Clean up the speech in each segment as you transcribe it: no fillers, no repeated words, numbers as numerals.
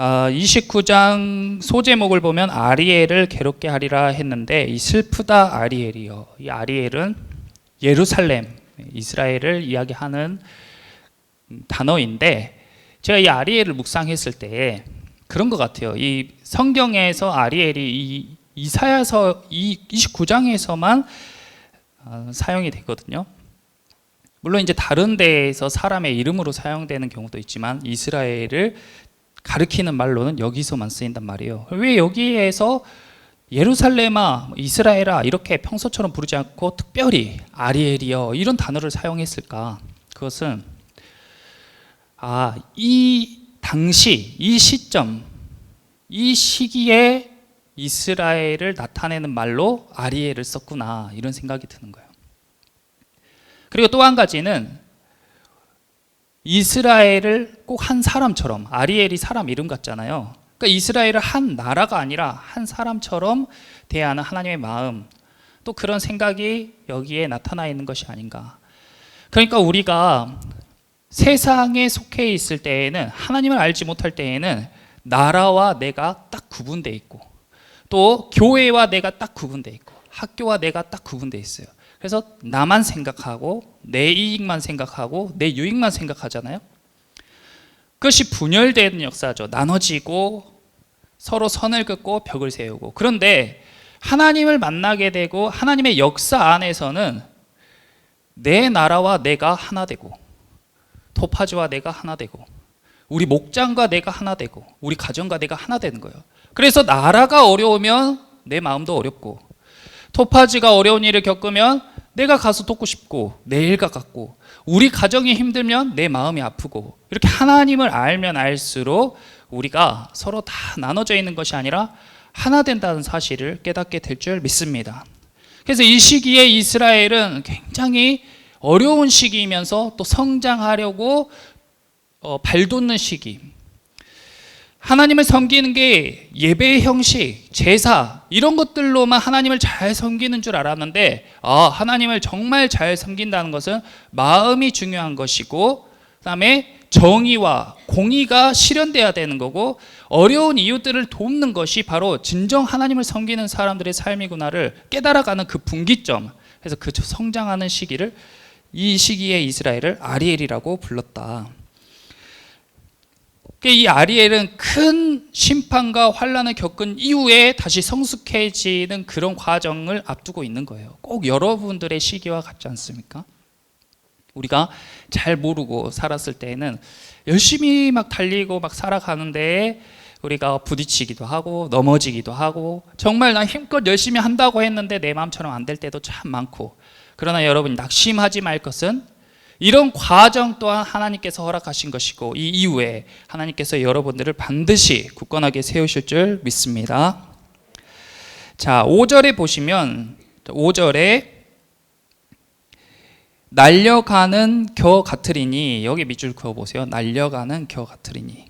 29장 소제목을 보면 아리엘을 괴롭게 하리라 했는데, 이 슬프다 아리엘이요. 이 아리엘은 예루살렘, 이스라엘을 이야기하는 단어인데, 제가 이 아리엘을 묵상했을 때 그런 것 같아요. 이 성경에서 아리엘이 이 이사야서 29장에서만 사용이 되거든요. 물론 이제 다른 데에서 사람의 이름으로 사용되는 경우도 있지만 이스라엘을 가리키는 말로는 여기서만 쓰인단 말이에요. 왜 여기에서 예루살렘아, 이스라엘아 이렇게 평소처럼 부르지 않고 특별히 아리엘이여 이런 단어를 사용했을까? 그것은 이 당시, 이 시점, 이 시기에 이스라엘을 나타내는 말로 아리엘을 썼구나, 이런 생각이 드는 거예요. 그리고 또 한 가지는 이스라엘을 꼭 한 사람처럼, 아리엘이 사람 이름 같잖아요. 그러니까 이스라엘을 한 나라가 아니라 한 사람처럼 대하는 하나님의 마음, 또 그런 생각이 여기에 나타나 있는 것이 아닌가. 그러니까 우리가 세상에 속해 있을 때에는, 하나님을 알지 못할 때에는 나라와 내가 딱 구분되어 있고, 또 교회와 내가 딱 구분되어 있고, 학교와 내가 딱 구분되어 있어요. 그래서 나만 생각하고 내 이익만 생각하고 내 유익만 생각하잖아요. 그것이 분열되는 역사죠. 나눠지고 서로 선을 긋고 벽을 세우고. 그런데 하나님을 만나게 되고 하나님의 역사 안에서는 내 나라와 내가 하나 되고, 토파즈와 내가 하나 되고, 우리 목장과 내가 하나 되고, 우리 가정과 내가 하나 되는 거예요. 그래서 나라가 어려우면 내 마음도 어렵고, 토파즈가 어려운 일을 겪으면 내가 가서 돕고 싶고, 내 일과 같고, 우리 가정이 힘들면 내 마음이 아프고, 이렇게 하나님을 알면 알수록 우리가 서로 다 나눠져 있는 것이 아니라 하나 된다는 사실을 깨닫게 될 줄 믿습니다. 그래서 이 시기에 이스라엘은 굉장히 어려운 시기이면서 또 성장하려고 발돋는 시기, 하나님을 섬기는 게 예배의 형식, 제사 이런 것들로만 하나님을 잘 섬기는 줄 알았는데, 하나님을 정말 잘 섬긴다는 것은 마음이 중요한 것이고, 그 다음에 정의와 공의가 실현돼야 되는 거고, 어려운 이웃들을 돕는 것이 바로 진정 하나님을 섬기는 사람들의 삶이구나를 깨달아가는 그 분기점. 그래서 그 성장하는 시기를, 이 시기에 이스라엘을 아리엘이라고 불렀다. 이 아리엘은 큰 심판과 환난을 겪은 이후에 다시 성숙해지는 그런 과정을 앞두고 있는 거예요. 꼭 여러분들의 시기와 같지 않습니까? 우리가 잘 모르고 살았을 때에는 열심히 막 달리고 막 살아가는데 우리가 부딪히기도 하고 넘어지기도 하고, 정말 나 힘껏 열심히 한다고 했는데 내 마음처럼 안 될 때도 참 많고. 그러나 여러분, 낙심하지 말 것은 이런 과정 또한 하나님께서 허락하신 것이고, 이 이후에 하나님께서 여러분들을 반드시 굳건하게 세우실 줄 믿습니다. 자, 5절에 보시면, 5절에 날려가는 겨 같으리니, 여기 밑줄 그어보세요. 날려가는 겨 같으리니.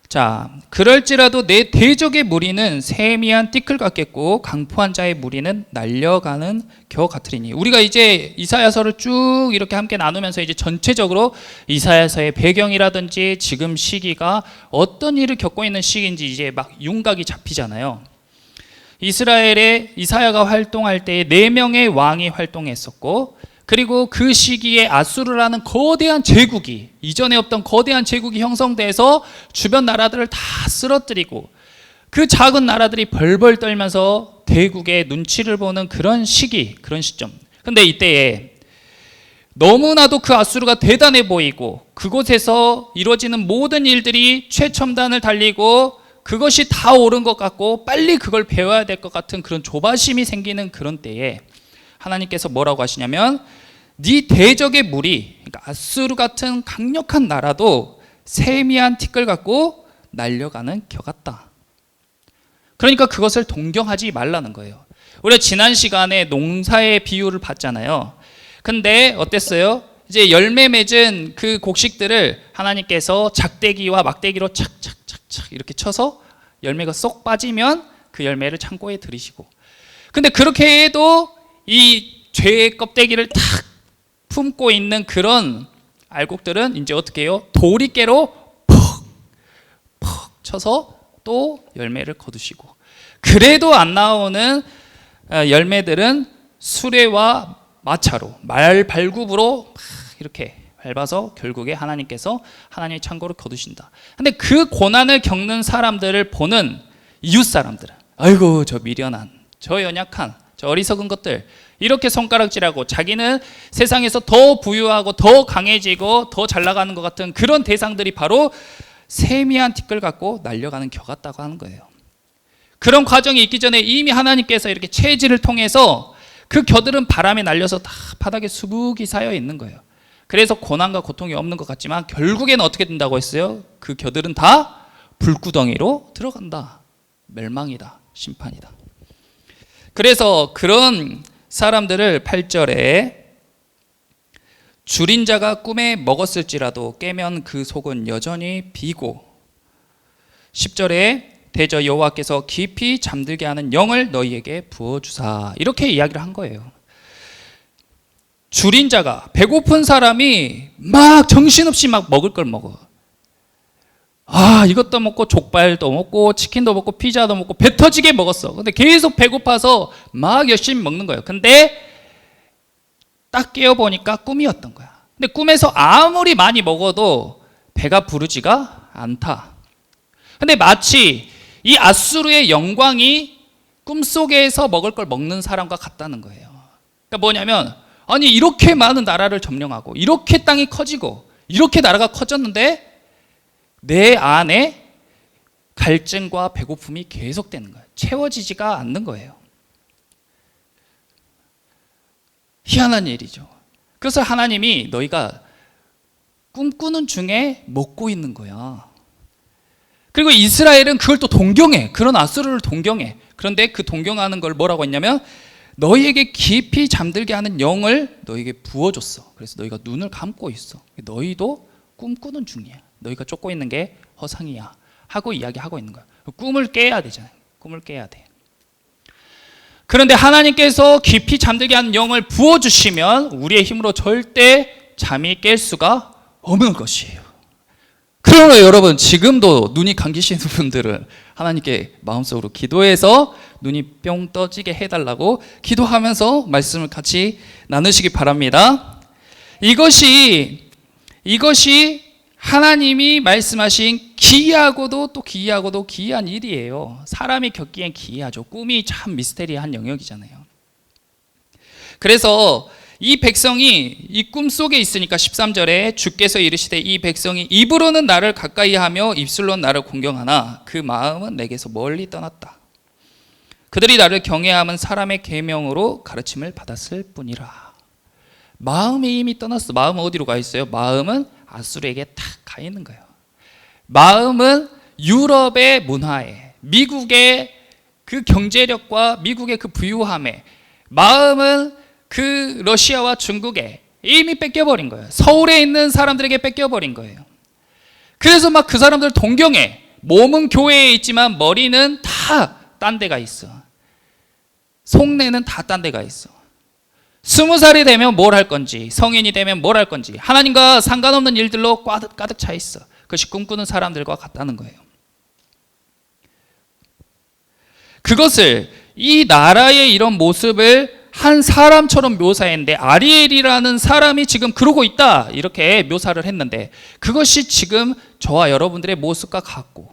자, 그럴지라도 내 대적의 무리는 세미한 띠끌 같겠고 강포한 자의 무리는 날려가는 겨 같으리니. 우리가 이제 이사야서를 쭉 이렇게 함께 나누면서 이제 전체적으로 이사야서의 배경이라든지 지금 시기가 어떤 일을 겪고 있는 시기인지 이제 막 윤곽이 잡히잖아요. 이스라엘의 이사야가 활동할 때에 4명의 왕이 활동했었고, 그리고 그 시기에 아수르라는 거대한 제국이, 이전에 없던 거대한 제국이 형성돼서 주변 나라들을 다 쓰러뜨리고, 그 작은 나라들이 벌벌 떨면서 대국의 눈치를 보는 그런 시기, 그런 시점. 근데 이때에 너무나도 그 아수르가 대단해 보이고, 그곳에서 이루어지는 모든 일들이 최첨단을 달리고 그것이 다 옳은 것 같고 빨리 그걸 배워야 될 것 같은 그런 조바심이 생기는 그런 때에 하나님께서 뭐라고 하시냐면, 네 대적의 무리, 그러니까 아수르 같은 강력한 나라도 세미한 티끌 같고 날려가는 겨 같다. 그러니까 그것을 동경하지 말라는 거예요. 우리가 지난 시간에 농사의 비유를 봤잖아요. 근데 어땠어요? 이제 열매 맺은 그 곡식들을 하나님께서 작대기와 막대기로 착착착착 이렇게 쳐서 열매가 쏙 빠지면 그 열매를 창고에 들이시고, 근데 그렇게 해도 이 죄의 껍데기를 탁 품고 있는 그런 알곡들은 이제 어떻게 해요? 도리깨로 푹 쳐서 또 열매를 거두시고, 그래도 안 나오는 열매들은 수레와 마차로, 말 발굽으로 이렇게 밟아서 결국에 하나님께서 하나님의 창고를 거두신다. 근데 그 고난을 겪는 사람들을 보는 이웃 사람들은, 아이고 저 미련한, 저 연약한, 저 어리석은 것들, 이렇게 손가락질하고 자기는 세상에서 더 부유하고 더 강해지고 더 잘 나가는 것 같은 그런 대상들이 바로 세미한 티끌 갖고 날려가는 겨 같다고 하는 거예요. 그런 과정이 있기 전에 이미 하나님께서 이렇게 체질을 통해서 그 겨들은 바람에 날려서 다 바닥에 수북이 쌓여 있는 거예요. 그래서 고난과 고통이 없는 것 같지만 결국에는 어떻게 된다고 했어요? 그 겨들은 다 불구덩이로 들어간다. 멸망이다. 심판이다. 그래서 그런 사람들을 8절에 줄인 자가 꿈에 먹었을지라도 깨면 그 속은 여전히 비고, 10절에 대저 여호와께서 깊이 잠들게 하는 영을 너희에게 부어주사, 이렇게 이야기를 한 거예요. 줄인 자가, 배고픈 사람이 막 정신없이 막 먹을 걸 먹어. 이것도 먹고 족발도 먹고 치킨도 먹고 피자도 먹고 배 터지게 먹었어. 근데 계속 배고파서 막 열심히 먹는 거예요. 근데 딱 깨어보니까 꿈이었던 거야. 근데 꿈에서 아무리 많이 먹어도 배가 부르지가 않다. 근데 마치 이 아수르의 영광이 꿈속에서 먹을 걸 먹는 사람과 같다는 거예요. 그러니까 뭐냐면, 아니 이렇게 많은 나라를 점령하고 이렇게 땅이 커지고 이렇게 나라가 커졌는데 내 안에 갈증과 배고픔이 계속되는 거예요. 채워지지가 않는 거예요. 희한한 일이죠. 그래서 하나님이 너희가 꿈꾸는 중에 먹고 있는 거야. 그리고 이스라엘은 그걸 또 동경해. 그런 아수르를 동경해. 그런데 그 동경하는 걸 뭐라고 했냐면, 너희에게 깊이 잠들게 하는 영을 너희에게 부어줬어. 그래서 너희가 눈을 감고 있어. 너희도 꿈꾸는 중이야. 너희가 쫓고 있는 게 허상이야 하고 이야기하고 있는 거야. 꿈을 깨야 되잖아요. 꿈을 깨야 돼. 그런데 하나님께서 깊이 잠들게 하는 영을 부어주시면 우리의 힘으로 절대 잠이 깰 수가 없는 것이에요. 그러나 여러분, 지금도 눈이 감기시는 분들은 하나님께 마음속으로 기도해서 눈이 뿅 떠지게 해달라고 기도하면서 말씀을 같이 나누시기 바랍니다. 이것이 하나님이 말씀하신 기이하고도 또 기이하고도 기이한 일이에요. 사람이 겪기엔 기이하죠. 꿈이 참 미스테리한 영역이잖아요. 그래서 이 백성이 이 꿈속에 있으니까 13절에 주께서 이르시되 이 백성이 입으로는 나를 가까이하며 입술로는 나를 공경하나 그 마음은 내게서 멀리 떠났다. 그들이 나를 경외함은 사람의 계명으로 가르침을 받았을 뿐이라. 마음이 이미 떠났어. 마음은 어디로 가 있어요? 마음은 아수르에게 탁 가 있는 거예요. 마음은 유럽의 문화에, 미국의 그 경제력과 미국의 그 부유함에, 마음은 그 러시아와 중국에 이미 뺏겨버린 거예요. 서울에 있는 사람들에게 뺏겨버린 거예요. 그래서 막 그 사람들 동경해. 몸은 교회에 있지만 머리는 다 딴 데가 있어. 속내는 다 딴 데가 있어. 20살이 되면 뭘 할 건지, 성인이 되면 뭘 할 건지, 하나님과 상관없는 일들로 가득 차 있어. 그것이 꿈꾸는 사람들과 같다는 거예요. 그것을, 이 나라의 이런 모습을 한 사람처럼 묘사했는데, 아리엘이라는 사람이 지금 그러고 있다, 이렇게 묘사를 했는데, 그것이 지금 저와 여러분들의 모습과 같고,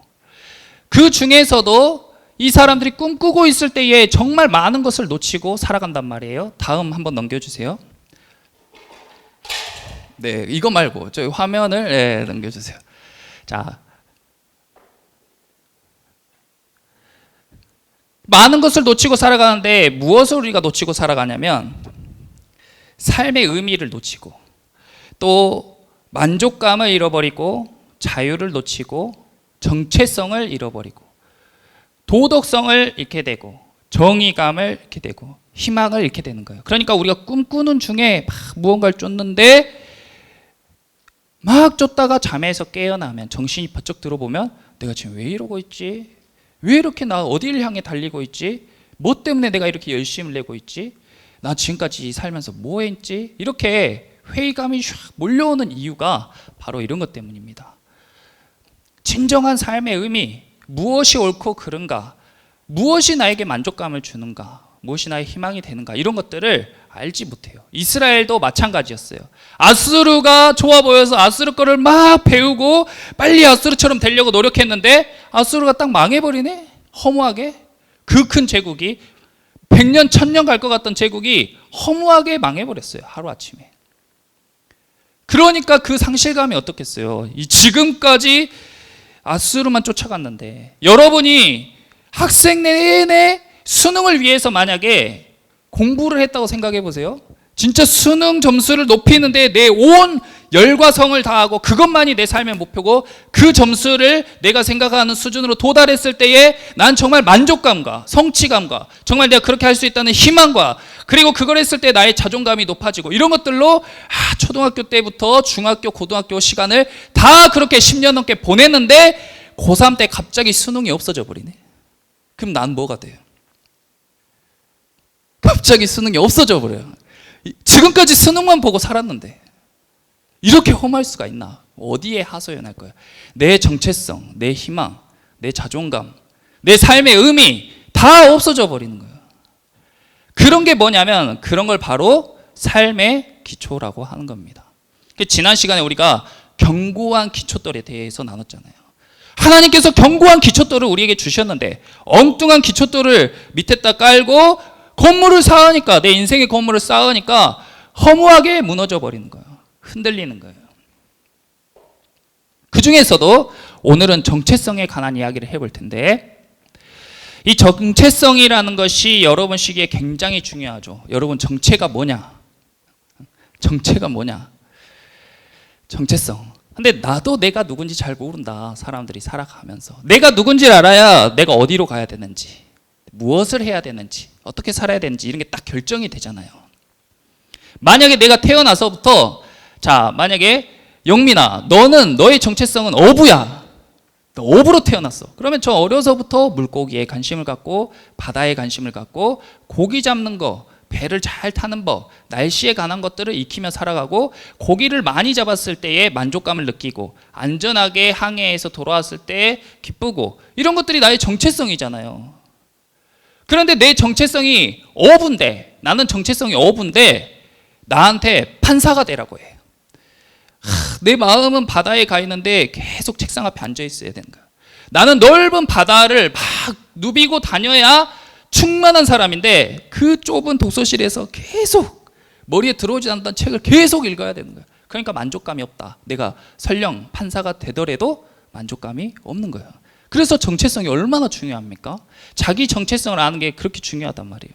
그 중에서도 이 사람들이 꿈꾸고 있을 때에 정말 많은 것을 놓치고 살아간단 말이에요. 다음 한번 넘겨주세요. 네, 이거 말고 저희 화면을 넘겨주세요. 자, 많은 것을 놓치고 살아가는데 무엇을 우리가 놓치고 살아가냐면, 삶의 의미를 놓치고, 또 만족감을 잃어버리고, 자유를 놓치고, 정체성을 잃어버리고, 도덕성을 잃게 되고, 정의감을 잃게 되고, 희망을 잃게 되는 거예요. 그러니까 우리가 꿈꾸는 중에 막 무언가를 쫓는데, 막 쫓다가 잠에서 깨어나면, 정신이 번쩍 들어보면, 내가 지금 왜 이러고 있지? 왜 이렇게 나 어디를 향해 달리고 있지? 뭐 때문에 내가 이렇게 열심을 내고 있지? 나 지금까지 살면서 뭐 했지? 이렇게 회의감이 샥 몰려오는 이유가 바로 이런 것 때문입니다. 진정한 삶의 의미, 무엇이 옳고 그른가, 무엇이 나에게 만족감을 주는가, 무엇이 나의 희망이 되는가, 이런 것들을 알지 못해요. 이스라엘도 마찬가지였어요. 아수르가 좋아 보여서 아수르 거를 막 배우고 빨리 아수르처럼 되려고 노력했는데 아수르가 딱 망해버리네. 허무하게. 그 큰 제국이 100년 1000년 갈 것 같던 제국이 허무하게 망해버렸어요. 하루아침에. 그러니까 그 상실감이 어떻겠어요. 지금까지 아수르만 쫓아갔는데, 여러분이 학생 내내 수능을 위해서 만약에 공부를 했다고 생각해 보세요. 진짜 수능 점수를 높이는데 내 온 열과 성을 다하고 그것만이 내 삶의 목표고, 그 점수를 내가 생각하는 수준으로 도달했을 때에 난 정말 만족감과 성취감과 정말 내가 그렇게 할 수 있다는 희망과, 그리고 그걸 했을 때 나의 자존감이 높아지고, 이런 것들로 초등학교 때부터 중학교 고등학교 시간을 다 그렇게 10년 넘게 보냈는데 고3 때 갑자기 수능이 없어져 버리네. 그럼 난 뭐가 돼요? 갑자기 수능이 없어져 버려요. 지금까지 수능만 보고 살았는데 이렇게 험할 수가 있나? 어디에 하소연할 거야? 내 정체성, 내 희망, 내 자존감, 내 삶의 의미 다 없어져 버리는 거예요. 그런 게 뭐냐면 그런 걸 바로 삶의 기초라고 하는 겁니다. 지난 시간에 우리가 견고한 기초돌에 대해서 나눴잖아요. 하나님께서 견고한 기초돌을 우리에게 주셨는데 엉뚱한 기초돌을 밑에다 깔고 건물을 쌓으니까, 내 인생의 건물을 쌓으니까 허무하게 무너져 버리는 거예요. 흔들리는 거예요. 그 중에서도 오늘은 정체성에 관한 이야기를 해볼 텐데, 이 정체성이라는 것이 여러분 시기에 굉장히 중요하죠. 여러분 정체가 뭐냐? 정체가 뭐냐? 정체성. 근데 나도 내가 누군지 잘 모른다. 사람들이 살아가면서 내가 누군지를 알아야 내가 어디로 가야 되는지, 무엇을 해야 되는지, 어떻게 살아야 되는지 이런 게 딱 결정이 되잖아요. 만약에 내가 태어나서부터, 자 만약에 영민아 너는 너의 정체성은 어부야. 너 어부로 태어났어. 그러면 저 어려서부터 물고기에 관심을 갖고 바다에 관심을 갖고 고기 잡는 거, 배를 잘 타는 법, 날씨에 관한 것들을 익히며 살아가고, 고기를 많이 잡았을 때에 만족감을 느끼고 안전하게 항해해서 돌아왔을 때 기쁘고, 이런 것들이 나의 정체성이잖아요. 그런데 내 정체성이 어부인데, 나는 정체성이 어부인데 나한테 판사가 되라고 해요. 내 마음은 바다에 가 있는데 계속 책상 앞에 앉아 있어야 되는 거야. 나는 넓은 바다를 막 누비고 다녀야 충만한 사람인데 그 좁은 독서실에서 계속 머리에 들어오지 않던 책을 계속 읽어야 되는 거야. 그러니까 만족감이 없다. 내가 설령 판사가 되더라도 만족감이 없는 거예요. 그래서 정체성이 얼마나 중요합니까? 자기 정체성을 아는 게 그렇게 중요하단 말이에요.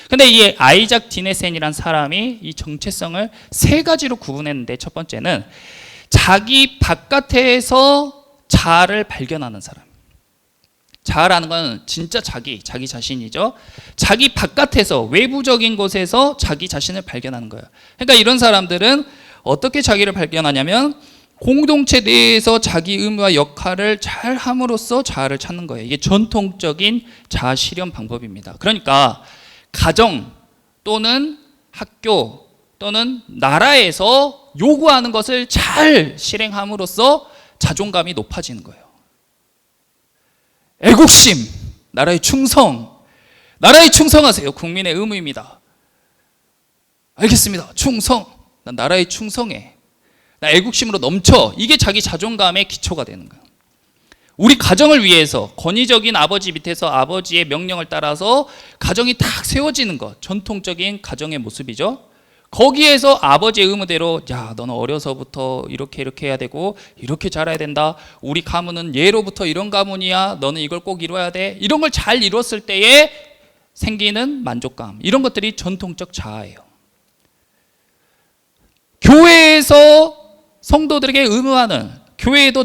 근데 이 아이작 디네센이란 사람이 이 정체성을 세 가지로 구분했는데, 첫 번째는 자기 바깥에서 자아를 발견하는 사람. 자아라는 건 진짜 자기 자신이죠. 자기 바깥에서, 외부적인 곳에서 자기 자신을 발견하는 거예요. 그러니까 이런 사람들은 어떻게 자기를 발견하냐면 공동체 내에서 자기 의무와 역할을 잘 함으로써 자아를 찾는 거예요. 이게 전통적인 자아 실현 방법입니다. 그러니까 가정 또는 학교 또는 나라에서 요구하는 것을 잘 실행함으로써 자존감이 높아지는 거예요. 애국심, 나라의 충성, 나라에 충성하세요. 국민의 의무입니다. 알겠습니다. 충성. 난 나라에 충성해. 나 애국심으로 넘쳐. 이게 자기 자존감의 기초가 되는 거예요. 우리 가정을 위해서 권위적인 아버지 밑에서 아버지의 명령을 따라서 가정이 딱 세워지는 것, 전통적인 가정의 모습이죠. 거기에서 아버지의 의무대로, 야 너는 어려서부터 이렇게 해야 되고 이렇게 자라야 된다. 우리 가문은 예로부터 이런 가문이야. 너는 이걸 꼭 이뤄야 돼. 이런 걸 잘 이뤘을 때에 생기는 만족감, 이런 것들이 전통적 자아예요. 교회에서 성도들에게 의무하는, 교회에도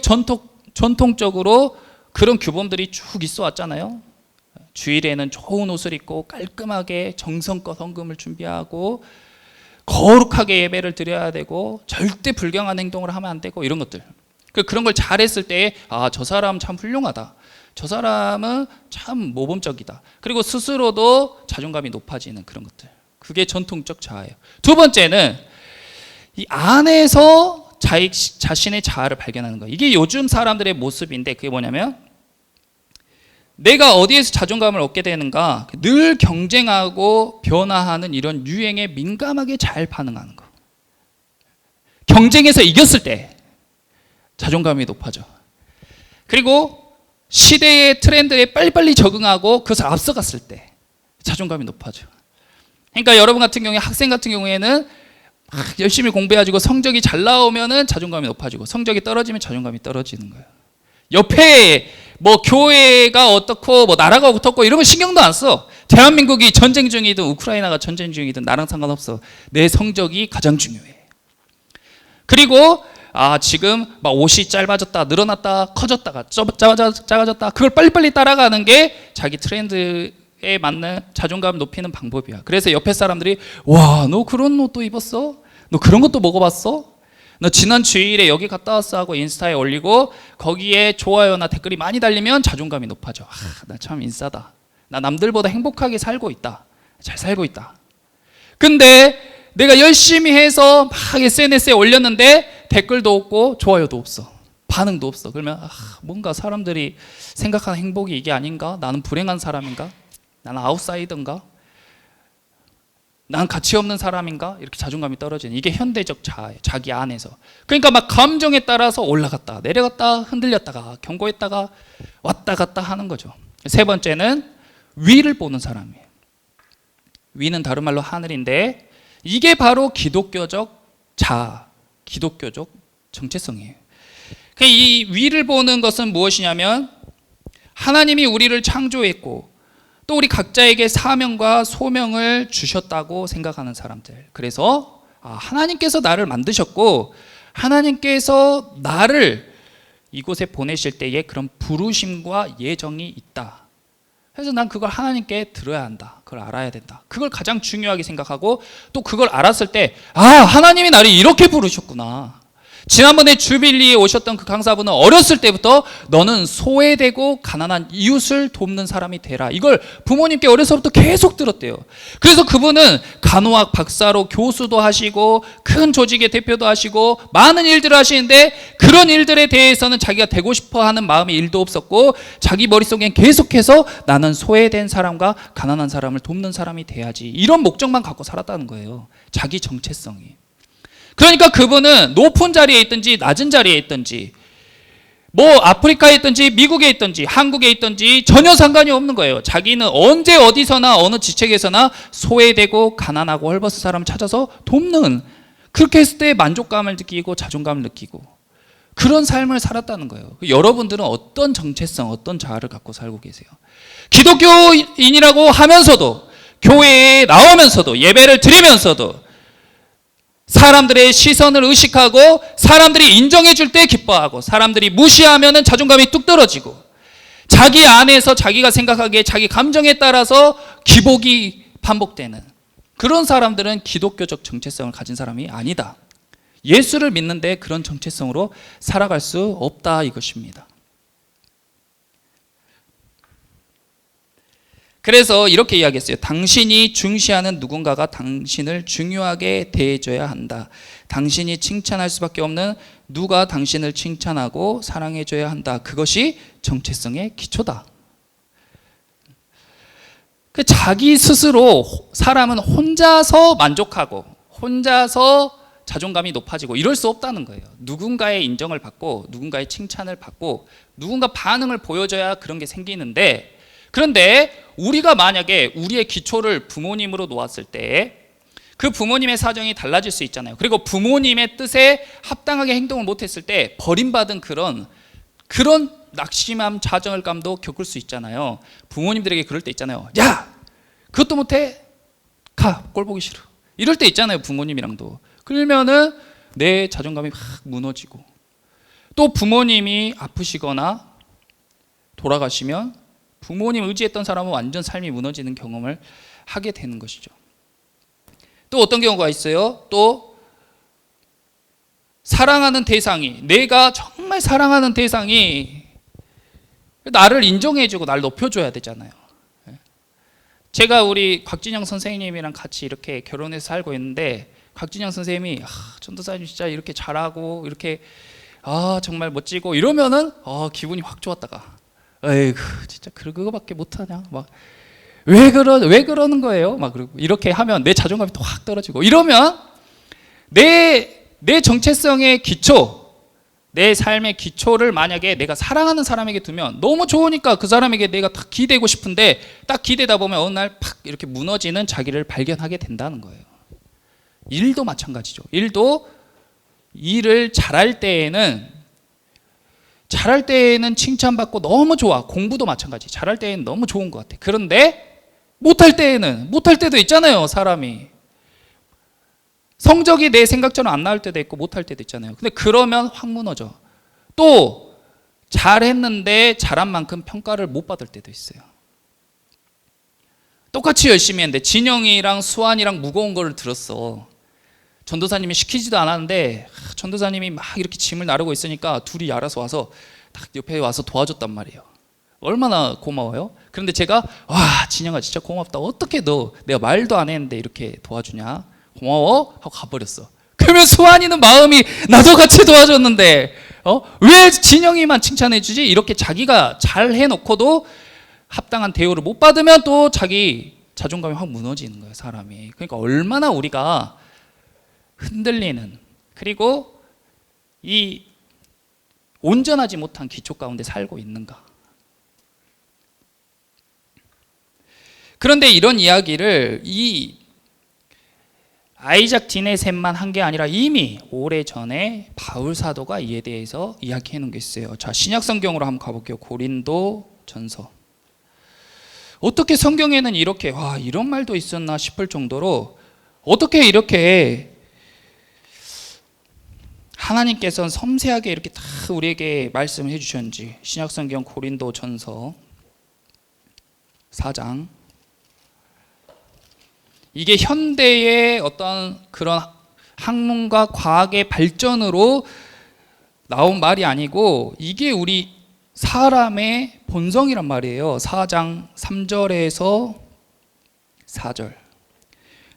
전통적으로 그런 규범들이 쭉 있어 왔잖아요. 주일에는 좋은 옷을 입고 깔끔하게 정성껏 헌금을 준비하고 거룩하게 예배를 드려야 되고 절대 불경한 행동을 하면 안 되고, 이런 것들. 그런 걸 잘했을 때 저 사람 참 훌륭하다. 저 사람은 참 모범적이다. 그리고 스스로도 자존감이 높아지는 그런 것들. 그게 전통적 자아예요. 두 번째는 이 안에서 자신의 자아를 발견하는 거예요. 이게 요즘 사람들의 모습인데, 그게 뭐냐면 내가 어디에서 자존감을 얻게 되는가? 늘 경쟁하고 변화하는 이런 유행에 민감하게 잘 반응하는 거. 경쟁에서 이겼을 때 자존감이 높아져. 그리고 시대의 트렌드에 빨리빨리 적응하고 그것을 앞서갔을 때 자존감이 높아져. 그러니까 여러분 같은 경우에, 학생 같은 경우에는 막 열심히 공부해가지고 성적이 잘 나오면은 자존감이 높아지고, 성적이 떨어지면 자존감이 떨어지는 거예요. 옆에 뭐 교회가 어떻고 뭐 나라가 어떻고 이런 거 신경도 안 써. 대한민국이 전쟁 중이든 우크라이나가 전쟁 중이든 나랑 상관없어. 내 성적이 가장 중요해. 그리고 지금 막 옷이 짧아졌다, 늘어났다, 커졌다가 작아졌다, 그걸 빨리빨리 따라가는 게 자기 트렌드에 맞는 자존감 높이는 방법이야. 그래서 옆에 사람들이 와, 너 그런 옷도 입었어? 너 그런 것도 먹어봤어? 너 지난 주일에 여기 갔다 왔어 하고 인스타에 올리고 거기에 좋아요나 댓글이 많이 달리면 자존감이 높아져. 나 참 인싸다. 나 남들보다 행복하게 살고 있다. 잘 살고 있다. 근데 내가 열심히 해서 막 SNS에 올렸는데 댓글도 없고 좋아요도 없어. 반응도 없어. 그러면 뭔가 사람들이 생각하는 행복이 이게 아닌가? 나는 불행한 사람인가? 나는 아웃사이더인가? 난 가치 없는 사람인가? 이렇게 자존감이 떨어지는, 이게 현대적 자아예요. 자기 안에서. 그러니까 막 감정에 따라서 올라갔다 내려갔다 흔들렸다가 견고했다가 왔다 갔다 하는 거죠. 세 번째는 위를 보는 사람이에요. 위는 다른 말로 하늘인데, 이게 바로 기독교적 자아, 기독교적 정체성이에요. 이 위를 보는 것은 무엇이냐면, 하나님이 우리를 창조했고 또 우리 각자에게 사명과 소명을 주셨다고 생각하는 사람들. 그래서 하나님께서 나를 만드셨고 하나님께서 나를 이곳에 보내실 때에 그런 부르심과 예정이 있다. 그래서 난 그걸 하나님께 들어야 한다. 그걸 알아야 된다. 그걸 가장 중요하게 생각하고, 또 그걸 알았을 때 하나님이 나를 이렇게 부르셨구나. 지난번에 주빌리에 오셨던 그 강사분은 어렸을 때부터 너는 소외되고 가난한 이웃을 돕는 사람이 되라, 이걸 부모님께 어려서부터 계속 들었대요. 그래서 그분은 간호학 박사로 교수도 하시고 큰 조직의 대표도 하시고 많은 일들을 하시는데, 그런 일들에 대해서는 자기가 되고 싶어하는 마음이 1도 없었고 자기 머릿속엔 계속해서 나는 소외된 사람과 가난한 사람을 돕는 사람이 돼야지, 이런 목적만 갖고 살았다는 거예요. 자기 정체성이. 그러니까 그분은 높은 자리에 있든지 낮은 자리에 있든지, 뭐 아프리카에 있든지 미국에 있든지 한국에 있든지 전혀 상관이 없는 거예요. 자기는 언제 어디서나 어느 지책에서나 소외되고 가난하고 헐벗은 사람을 찾아서 돕는, 그렇게 했을 때 만족감을 느끼고 자존감을 느끼고 그런 삶을 살았다는 거예요. 여러분들은 어떤 정체성, 어떤 자아를 갖고 살고 계세요? 기독교인이라고 하면서도, 교회에 나오면서도, 예배를 드리면서도 사람들의 시선을 의식하고 사람들이 인정해 줄 때 기뻐하고, 사람들이 무시하면 자존감이 뚝 떨어지고, 자기 안에서 자기가 생각하기에 자기 감정에 따라서 기복이 반복되는 그런 사람들은 기독교적 정체성을 가진 사람이 아니다. 예수를 믿는데 그런 정체성으로 살아갈 수 없다, 이것입니다. 그래서 이렇게 이야기했어요. 당신이 중시하는 누군가가 당신을 중요하게 대해줘야 한다. 당신이 칭찬할 수밖에 없는 누가 당신을 칭찬하고 사랑해줘야 한다. 그것이 정체성의 기초다. 자기 스스로 사람은 혼자서 만족하고 혼자서 자존감이 높아지고 이럴 수 없다는 거예요. 누군가의 인정을 받고 누군가의 칭찬을 받고 누군가 반응을 보여줘야 그런 게 생기는데, 그런데 우리가 만약에 우리의 기초를 부모님으로 놓았을 때 그 부모님의 사정이 달라질 수 있잖아요. 그리고 부모님의 뜻에 합당하게 행동을 못했을 때 버림받은 그런 낙심함, 좌절감도 겪을 수 있잖아요. 부모님들에게 그럴 때 있잖아요. 야, 그것도 못해? 가, 꼴 보기 싫어. 이럴 때 있잖아요, 부모님이랑도. 그러면은 내 자존감이 확 무너지고, 또 부모님이 아프시거나 돌아가시면 부모님 의지했던 사람은 완전 삶이 무너지는 경험을 하게 되는 것이죠. 또 어떤 경우가 있어요? 또 사랑하는 대상이, 내가 정말 사랑하는 대상이 나를 인정해주고 나를 높여줘야 되잖아요. 제가 우리 곽진영 선생님이랑 같이 이렇게 결혼해서 살고 있는데, 곽진영 선생님이 전도사님 진짜 이렇게 잘하고 이렇게 정말 멋지고 이러면은 기분이 확 좋았다가 에이구 진짜 그거밖에 못하냐 막 왜 그러는 거예요? 막 이렇게 하면 내 자존감이 또 확 떨어지고 이러면 내 정체성의 기초, 내 삶의 기초를 만약에 내가 사랑하는 사람에게 두면 너무 좋으니까 그 사람에게 내가 딱 기대고 싶은데 딱 기대다 보면 어느 날 팍 이렇게 무너지는 자기를 발견하게 된다는 거예요. 일도 마찬가지죠. 일을 잘할 때에는 칭찬받고 너무 좋아. 공부도 마찬가지. 잘할 때에는 너무 좋은 것 같아. 그런데 못할 때도 있잖아요, 사람이. 성적이 내 생각처럼 안 나올 때도 있고 못할 때도 있잖아요. 근데 그러면 확 무너져. 또 잘했는데 잘한 만큼 평가를 못 받을 때도 있어요. 똑같이 열심히 했는데 진영이랑 수환이랑 무거운 거를 들었어. 전도사님이 시키지도 않았는데 전도사님이 막 이렇게 짐을 나르고 있으니까 둘이 알아서 와서 딱 옆에 와서 도와줬단 말이에요. 얼마나 고마워요? 그런데 제가 와 진영아 진짜 고맙다. 어떻게 너 내가 말도 안 했는데 이렇게 도와주냐? 고마워 하고 가버렸어. 그러면 수환이는 마음이 나도 같이 도와줬는데 왜 진영이만 칭찬해 주지? 이렇게 자기가 잘 해놓고도 합당한 대우를 못 받으면 또 자기 자존감이 확 무너지는 거예요, 사람이. 그러니까 얼마나 우리가 흔들리는, 그리고 이 온전하지 못한 기초 가운데 살고 있는가. 그런데 이런 이야기를 이 아이작 디네셋만 한 게 아니라 이미 오래전에 바울 사도가 이에 대해서 이야기해 놓은 게 있어요. 자, 신약 성경으로 한번 가볼게요. 고린도 전서. 어떻게 성경에는 이렇게 이런 말도 있었나 싶을 정도로 어떻게 이렇게 하나님께서는 섬세하게 이렇게 다 우리에게 말씀을 해주셨는지. 신약 성경 고린도 전서 4장. 이게 현대의 어떤 그런 학문과 과학의 발전으로 나온 말이 아니고 이게 우리 사람의 본성이란 말이에요. 4장 3절에서 4절.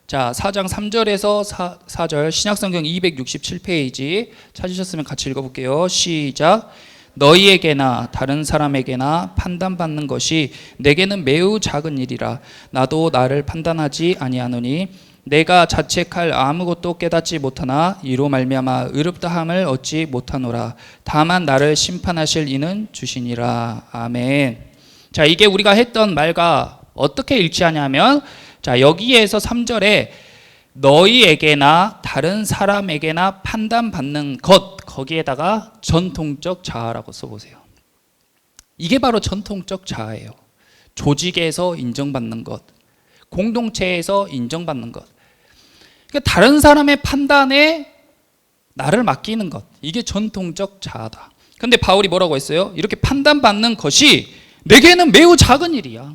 자, 4장 3절에서 4절 신약성경 267페이지 찾으셨으면 같이 읽어볼게요. 시작. 너희에게나 다른 사람에게나 판단받는 것이 내게는 매우 작은 일이라. 나도 나를 판단하지 아니하노니 내가 자책할 아무것도 깨닫지 못하나 이로 말미암아 의롭다함을 얻지 못하노라. 다만 나를 심판하실 이는 주시니라. 아멘. 자, 이게 우리가 했던 말과 어떻게 일치하냐면, 자, 여기에서 3절에 너희에게나 다른 사람에게나 판단받는 것, 거기에다가 전통적 자아라고 써보세요. 이게 바로 전통적 자아예요. 조직에서 인정받는 것, 공동체에서 인정받는 것. 그러니까 다른 사람의 판단에 나를 맡기는 것, 이게 전통적 자아다. 그런데 바울이 뭐라고 했어요? 이렇게 판단받는 것이 내게는 매우 작은 일이야.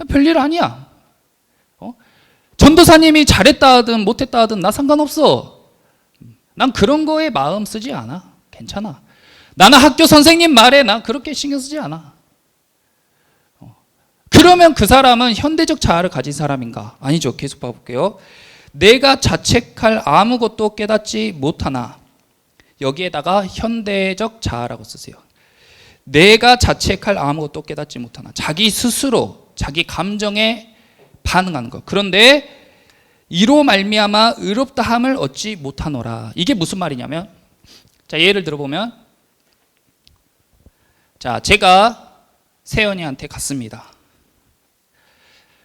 별일 아니야. 전도사님이 잘했다 하든 못했다 하든 나 상관없어. 난 그런 거에 마음 쓰지 않아. 괜찮아. 나는 학교 선생님 말에 난 그렇게 신경 쓰지 않아. 그러면 그 사람은 현대적 자아를 가진 사람인가? 아니죠. 계속 봐볼게요. 내가 자책할 아무것도 깨닫지 못하나. 여기에다가 현대적 자아라고 쓰세요. 내가 자책할 아무것도 깨닫지 못하나. 자기 스스로 자기 감정에 반응하는 것. 그런데 이로 말미암아 의롭다함을 얻지 못하노라. 이게 무슨 말이냐면, 자, 예를 들어보면, 자, 제가 세연이한테 갔습니다.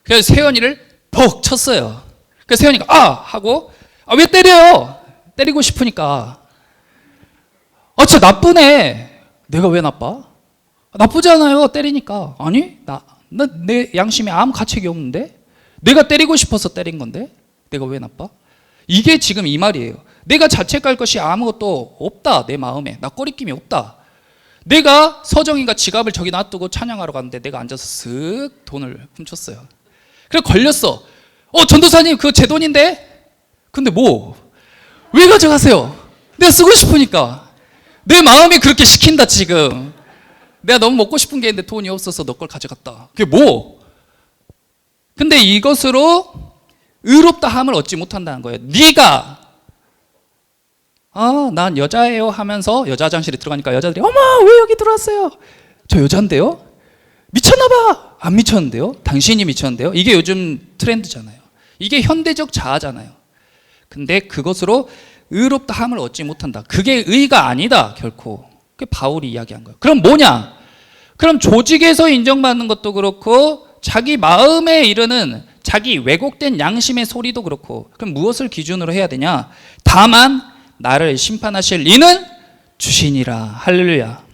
그래서 세연이를 퍽 쳤어요. 그래서 세연이가 하고 왜 때려요? 때리고 싶으니까. 진짜 나쁘네. 내가 왜 나빠? 나쁘지 않아요. 때리니까. 아니, 내 양심에 아무 가책이 없는데? 내가 때리고 싶어서 때린 건데? 내가 왜 나빠? 이게 지금 이 말이에요. 내가 자책할 것이 아무것도 없다. 내 마음에. 나 꺼리낌이 없다. 내가 서정이가 지갑을 저기 놔두고 찬양하러 갔는데 내가 앉아서 쓱 돈을 훔쳤어요. 그래 걸렸어. 전도사님 그거 제 돈인데? 근데 왜 가져가세요? 내가 쓰고 싶으니까. 내 마음이 그렇게 시킨다 지금. 내가 너무 먹고 싶은 게 있는데 돈이 없어서 너 걸 가져갔다. 그게 근데 이것으로 의롭다함을 얻지 못한다는 거예요. 네가 난 여자예요 하면서 여자 화장실에 들어가니까 여자들이 어머 왜 여기 들어왔어요? 저 여잔데요? 미쳤나 봐. 안 미쳤는데요? 당신이 미쳤는데요? 이게 요즘 트렌드잖아요. 이게 현대적 자아잖아요. 근데 그것으로 의롭다함을 얻지 못한다. 그게 의가 아니다, 결코. 그게 바울이 이야기한 거예요. 그럼 뭐냐? 그럼 조직에서 인정받는 것도 그렇고 자기 마음에 이르는 자기 왜곡된 양심의 소리도 그렇고, 그럼 무엇을 기준으로 해야 되냐? 다만 나를 심판하실 이는 주시니라. 할렐루야.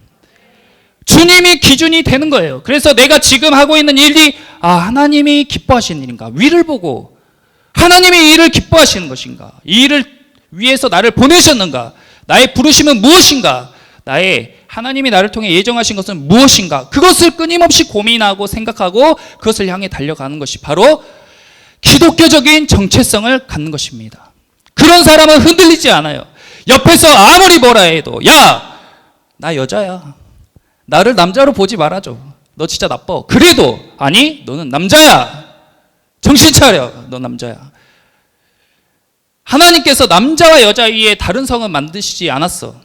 주님이 기준이 되는 거예요. 그래서 내가 지금 하고 있는 일이 하나님이 기뻐하시는 일인가? 위를 보고 하나님이 이 일을 기뻐하시는 것인가? 이 일을 위해서 나를 보내셨는가? 나의 부르심은 무엇인가? 하나님이 나를 통해 예정하신 것은 무엇인가? 그것을 끊임없이 고민하고 생각하고 그것을 향해 달려가는 것이 바로 기독교적인 정체성을 갖는 것입니다. 그런 사람은 흔들리지 않아요. 옆에서 아무리 뭐라 해도 야, 나 여자야. 나를 남자로 보지 말아줘. 너 진짜 나빠. 그래도 아니, 너는 남자야. 정신 차려. 너 남자야. 하나님께서 남자와 여자 위에 다른 성은 만드시지 않았어.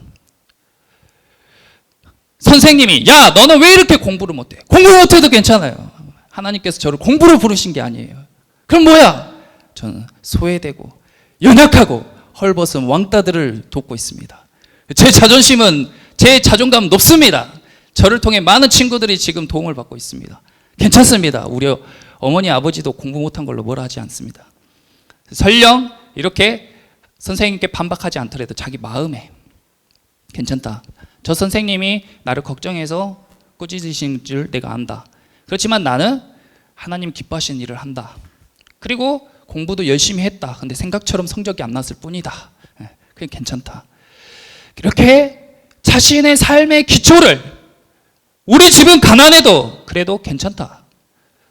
선생님이 야, 너는 왜 이렇게 공부를 못해? 공부 못해도 괜찮아요. 하나님께서 저를 공부로 부르신 게 아니에요. 그럼 뭐야? 저는 소외되고 연약하고 헐벗은 왕따들을 돕고 있습니다. 제 자존심은, 제 자존감은 높습니다. 저를 통해 많은 친구들이 지금 도움을 받고 있습니다. 괜찮습니다. 우리 어머니 아버지도 공부 못한 걸로 뭐라 하지 않습니다. 설령 이렇게 선생님께 반박하지 않더라도 자기 마음에 괜찮다. 저 선생님이 나를 걱정해서 꾸짖으신 줄 내가 안다. 그렇지만 나는 하나님 기뻐하시는 일을 한다. 그리고 공부도 열심히 했다. 근데 생각처럼 성적이 안 났을 뿐이다. 그게 괜찮다. 이렇게 자신의 삶의 기초를, 우리 집은 가난해도 그래도 괜찮다.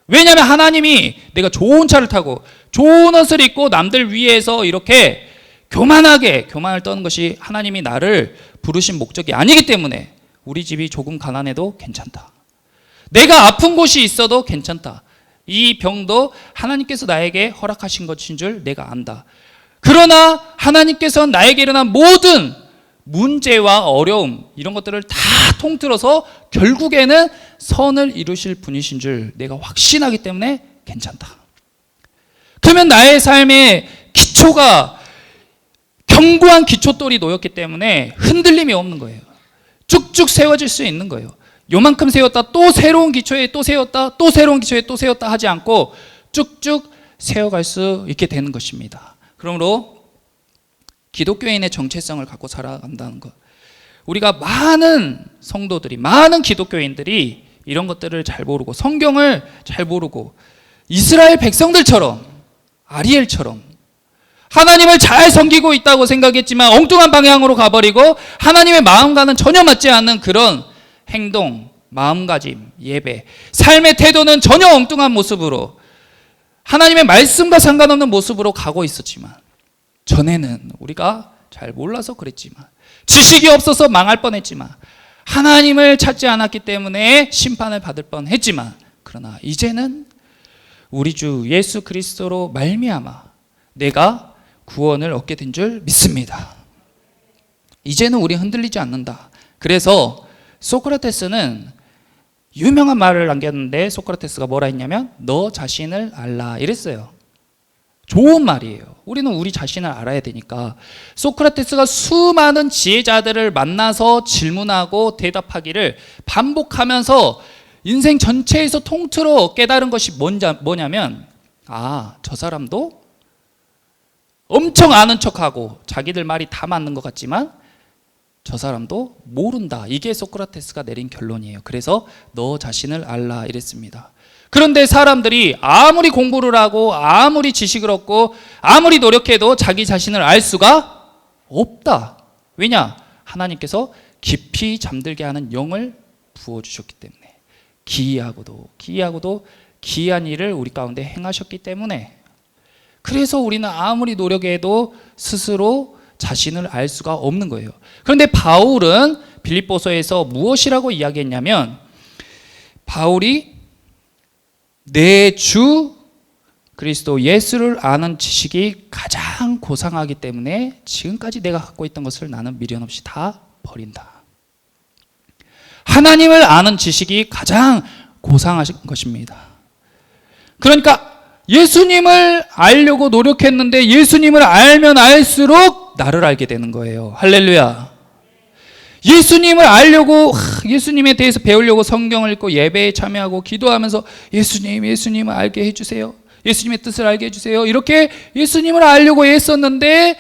왜냐하면 하나님이 내가 좋은 차를 타고 좋은 옷을 입고 남들 위해서 이렇게 교만을 떠는 것이 하나님이 나를 부르신 목적이 아니기 때문에 우리 집이 조금 가난해도 괜찮다. 내가 아픈 곳이 있어도 괜찮다. 이 병도 하나님께서 나에게 허락하신 것인 줄 내가 안다. 그러나 하나님께서 나에게 일어난 모든 문제와 어려움, 이런 것들을 다 통틀어서 결국에는 선을 이루실 분이신 줄 내가 확신하기 때문에 괜찮다. 그러면 나의 삶의 기초가 견고한 기초돌이 놓였기 때문에 흔들림이 없는 거예요. 쭉쭉 세워질 수 있는 거예요. 요만큼 세웠다 또 새로운 기초에 또 세웠다 또 새로운 기초에 또 세웠다 하지 않고 쭉쭉 세워갈 수 있게 되는 것입니다. 그러므로 기독교인의 정체성을 갖고 살아간다는 것, 우리가 많은 성도들이, 많은 기독교인들이 이런 것들을 잘 모르고 성경을 잘 모르고 이스라엘 백성들처럼, 아리엘처럼 하나님을 잘 섬기고 있다고 생각했지만 엉뚱한 방향으로 가버리고 하나님의 마음과는 전혀 맞지 않는 그런 행동, 마음가짐, 예배, 삶의 태도는 전혀 엉뚱한 모습으로, 하나님의 말씀과 상관없는 모습으로 가고 있었지만, 전에는 우리가 잘 몰라서 그랬지만, 지식이 없어서 망할 뻔했지만, 하나님을 찾지 않았기 때문에 심판을 받을 뻔했지만, 그러나 이제는 우리 주 예수 그리스도로 말미암아 내가 구원을 얻게 된 줄 믿습니다. 이제는 우리 흔들리지 않는다. 그래서 소크라테스는 유명한 말을 남겼는데, 소크라테스가 뭐라 했냐면 너 자신을 알라 이랬어요. 좋은 말이에요. 우리는 우리 자신을 알아야 되니까. 소크라테스가 수많은 지혜자들을 만나서 질문하고 대답하기를 반복하면서 인생 전체에서 통틀어 깨달은 것이 뭐냐면, 저 사람도 엄청 아는 척하고 자기들 말이 다 맞는 것 같지만 저 사람도 모른다. 이게 소크라테스가 내린 결론이에요. 그래서 너 자신을 알라 이랬습니다. 그런데 사람들이 아무리 공부를 하고 아무리 지식을 얻고 아무리 노력해도 자기 자신을 알 수가 없다. 왜냐? 하나님께서 깊이 잠들게 하는 영을 부어주셨기 때문에, 기이하고도 기이한 일을 우리 가운데 행하셨기 때문에, 그래서 우리는 아무리 노력해도 스스로 자신을 알 수가 없는 거예요. 그런데 바울은 빌립보서에서 무엇이라고 이야기했냐면, 바울이 내 주 그리스도 예수를 아는 지식이 가장 고상하기 때문에 지금까지 내가 갖고 있던 것을 나는 미련 없이 다 버린다. 하나님을 아는 지식이 가장 고상하신 것입니다. 그러니까 예수님을 알려고 노력했는데 예수님을 알면 알수록 나를 알게 되는 거예요. 할렐루야. 예수님을 알려고, 예수님에 대해서 배우려고 성경을 읽고 예배에 참여하고 기도하면서 예수님을 알게 해주세요. 예수님의 뜻을 알게 해주세요. 이렇게 예수님을 알려고 애썼는데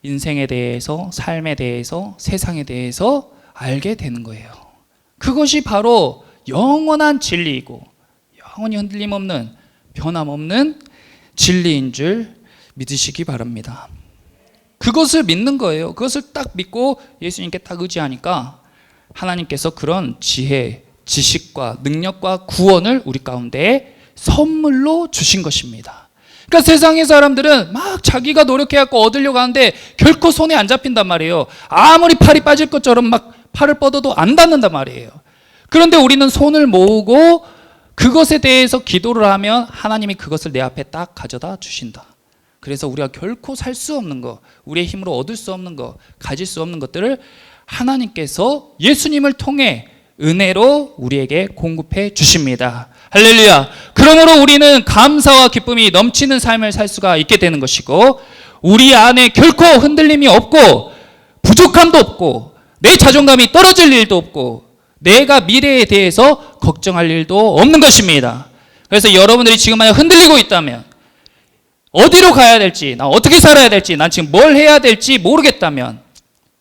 인생에 대해서, 삶에 대해서, 세상에 대해서 알게 되는 거예요. 그것이 바로 영원한 진리이고 영원히 흔들림 없는, 변함없는 진리인 줄 믿으시기 바랍니다. 그것을 믿는 거예요. 그것을 딱 믿고 예수님께 딱 의지하니까 하나님께서 그런 지혜, 지식과 능력과 구원을 우리 가운데 선물로 주신 것입니다. 그러니까 세상의 사람들은 막 자기가 노력해갖고 얻으려고 하는데 결코 손에 안 잡힌단 말이에요. 아무리 팔이 빠질 것처럼 막 팔을 뻗어도 안 닿는단 말이에요. 그런데 우리는 손을 모으고 그것에 대해서 기도를 하면 하나님이 그것을 내 앞에 딱 가져다 주신다. 그래서 우리가 결코 살 수 없는 것, 우리의 힘으로 얻을 수 없는 것, 가질 수 없는 것들을 하나님께서 예수님을 통해 은혜로 우리에게 공급해 주십니다. 할렐루야. 그러므로 우리는 감사와 기쁨이 넘치는 삶을 살 수가 있게 되는 것이고, 우리 안에 결코 흔들림이 없고 부족함도 없고 내 자존감이 떨어질 일도 없고 내가 미래에 대해서 걱정할 일도 없는 것입니다. 그래서 여러분들이 지금 만약 흔들리고 있다면, 어디로 가야 될지, 나 어떻게 살아야 될지, 난 지금 뭘 해야 될지 모르겠다면,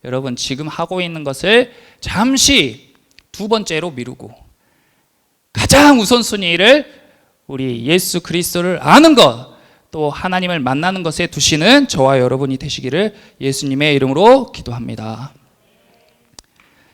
여러분 지금 하고 있는 것을 잠시 두 번째로 미루고 가장 우선순위를 우리 예수 그리스도를 아는 것, 또 하나님을 만나는 것에 두시는 저와 여러분이 되시기를 예수님의 이름으로 기도합니다.